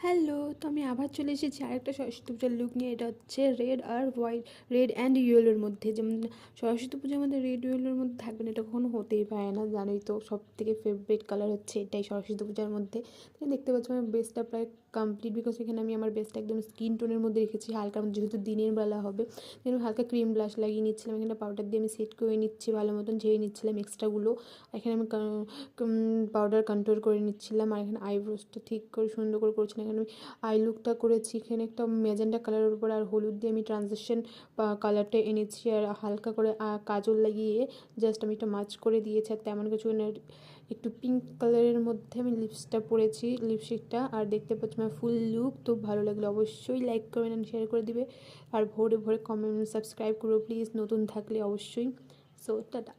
Hello, তো আমি আবার চলে এসেছি আরেকটা সরস্বতী পূজার লুক নিয়ে। এটা হচ্ছে রেড অ্যান্ড ইয়েলোর মধ্যে। যেমন সরস্বতী পূজার মধ্যে রেড ইয়েলোর মধ্যে থাকবে না, এটা কখনো হতেই পারে না, জানোই তো। সব থেকে ফেভারিট কালার হচ্ছে এটাই সরস্বতী পূজার মধ্যে। তুমি দেখতে পাচ্ছ আমার বেসটা প্রায় কমপ্লিট, বিকজ এখানে আমি আমার বেসটা একদম স্কিন টোনের মধ্যে রেখেছি, হালকার মধ্যে, যেহেতু দিনের বেলা হবে। যেন হালকা ক্রিম ব্লাশ লাগিয়ে নিচ্ছিলাম, এখানে পাউডার দিয়ে আমি সেট করে নিচ্ছি, ভালো মতন ঝেড়ে নিচ্ছিলাম এক্সট্রাগুলো। এখানে আমি পাউডার কন্ট্রোল করে নিচ্ছিলাম, আর এখানে আইব্রোসটা ঠিক করে সুন্দর করে করছিলাম। এখানে আমি আই লুকটা করেছি এখানে একটা ম্যাজেন্টা কালারের উপর, আর হলুদ দিয়ে আমি ট্রানজিশন কালারটা এনেছি, আর হালকা করে কাজল লাগিয়ে জাস্ট আমি একটা মাছ করে দিয়েছি, আর তেমন কিছু না। একটু পিঙ্ক কালারের মধ্যে আমি লিপসটা পরেছি, লিপস্টিকটা। আর দেখতে পাচ্ছি আমার ফুল লুক। তো ভালো লাগলে অবশ্যই লাইক করবেন অ্যান্ড শেয়ার করে দিবে, আর ভোরে ভোরে কমেন্ট সাবস্ক্রাইব করবো প্লিজ, নতুন থাকলে অবশ্যই। So tata.